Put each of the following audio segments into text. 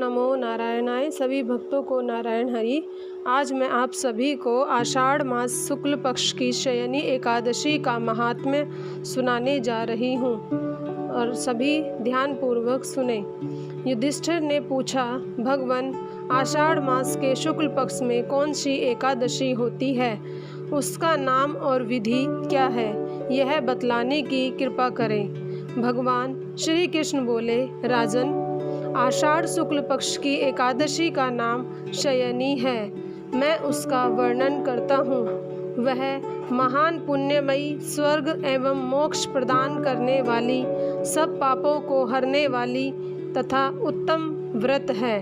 नमो नारायणाय। सभी भक्तों को नारायण हरि। आज मैं आप सभी को आषाढ़ मास शुक्ल पक्ष की शयनी एकादशी का महात्म्य सुनाने जा रही हूँ और सभी ध्यान पूर्वक सुने। युधिष्ठिर ने पूछा, भगवान, आषाढ़ मास के शुक्ल पक्ष में कौन सी एकादशी होती है? उसका नाम और विधि क्या है, यह बतलाने की कृपा करें। भगवान श्री कृष्ण बोले, राजन, आषाढ़ शुक्ल पक्ष की एकादशी का नाम शयनी है। मैं उसका वर्णन करता हूँ। वह महान पुण्यमयी, स्वर्ग एवं मोक्ष प्रदान करने वाली, सब पापों को हरने वाली तथा उत्तम व्रत है।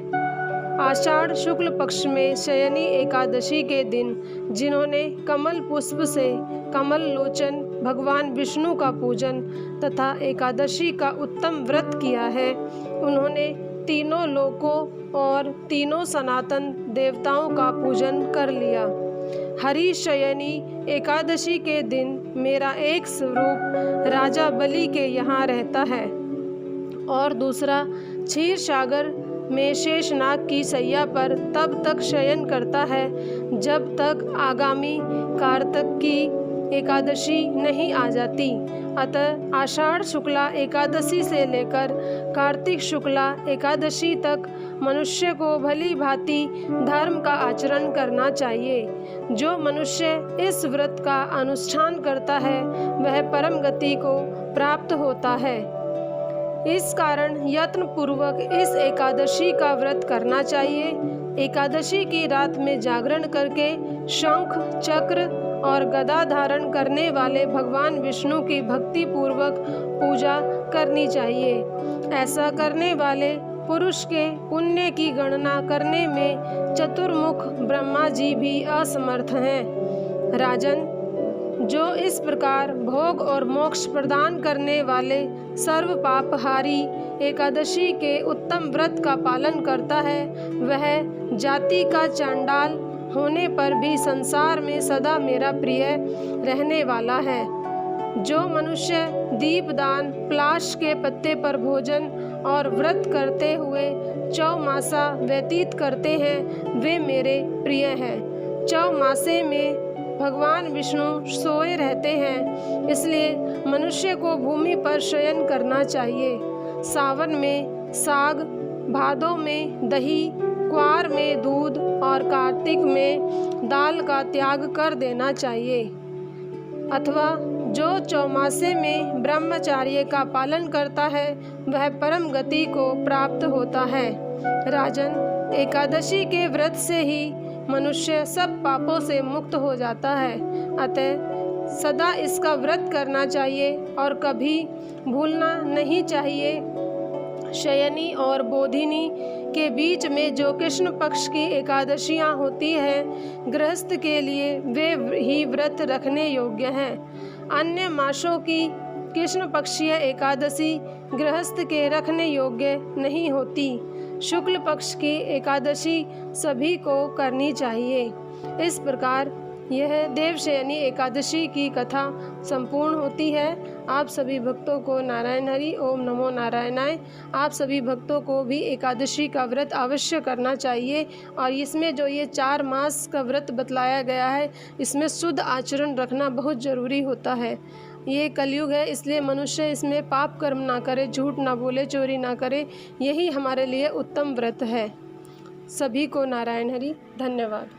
आषाढ़ शुक्ल पक्ष में शयनी एकादशी के दिन जिन्होंने कमल पुष्प से कमल लोचन भगवान विष्णु का पूजन तथा एकादशी का उत्तम व्रत किया है, उन्होंने तीनों लोकों और तीनों सनातन देवताओं का पूजन कर लिया। हरि शयनी एकादशी के दिन मेरा एक स्वरूप राजा बलि के यहाँ रहता है और दूसरा क्षीर सागर में शेषनाग की सैया पर तब तक शयन करता है जब तक आगामी कार्तिक की एकादशी नहीं आ जाती। अतः आषाढ़ शुक्ला एकादशी से लेकर कार्तिक शुक्ला एकादशी तक मनुष्य को भली भांति धर्म का आचरण करना चाहिए। जो मनुष्य इस व्रत का अनुष्ठान करता है वह परम गति को प्राप्त होता है। इस कारण यत्न पूर्वक इस एकादशी का व्रत करना चाहिए। एकादशी की रात में जागरण करके शंख, चक्र और गदा धारण करने वाले भगवान विष्णु की भक्ति पूर्वक पूजा करनी चाहिए। ऐसा करने वाले पुरुष के पुण्य की गणना करने में चतुर्मुख ब्रह्मा जी भी असमर्थ हैं। राजन, जो इस प्रकार भोग और मोक्ष प्रदान करने वाले सर्व पापहारी एकादशी के उत्तम व्रत का पालन करता है, वह जाति का चांडाल होने पर भी संसार में सदा मेरा प्रिय रहने वाला है। जो मनुष्य दीपदान, प्लाश के पत्ते पर भोजन और व्रत करते हुए चौमासा व्यतीत करते हैं, वे मेरे प्रिय हैं। चौमासे में भगवान विष्णु सोए रहते हैं, इसलिए मनुष्य को भूमि पर शयन करना चाहिए। सावन में साग, भादों में दही, क्वार में दूध और कार्तिक में दाल का त्याग कर देना चाहिए। अथवा जो चौमासे में ब्रह्मचर्य का पालन करता है वह परम गति को प्राप्त होता है। राजन, एकादशी के व्रत से ही मनुष्य सब पापों से मुक्त हो जाता है। अतः सदा इसका व्रत करना चाहिए और कभी भूलना नहीं चाहिए। शयनी और बोधिनी के बीच में जो कृष्ण पक्ष की एकादशियाँ होती हैं, गृहस्थ के लिए वे ही व्रत रखने योग्य हैं। अन्य मासों की कृष्ण पक्षीय एकादशी गृहस्थ के रखने योग्य नहीं होती। शुक्ल पक्ष की एकादशी सभी को करनी चाहिए। इस प्रकार यह देवशयनी एकादशी की कथा संपूर्ण होती है। आप सभी भक्तों को नारायण हरि। ओम नमो नारायणाय। आप सभी भक्तों को भी एकादशी का व्रत अवश्य करना चाहिए और इसमें जो ये 4 मास का व्रत बतलाया गया है, इसमें शुद्ध आचरण रखना बहुत ज़रूरी होता है। ये कलयुग है, इसलिए मनुष्य इसमें पाप कर्म ना करे, झूठ ना बोले, चोरी ना करे। यही हमारे लिए उत्तम व्रत है। सभी को नारायण हरि। धन्यवाद।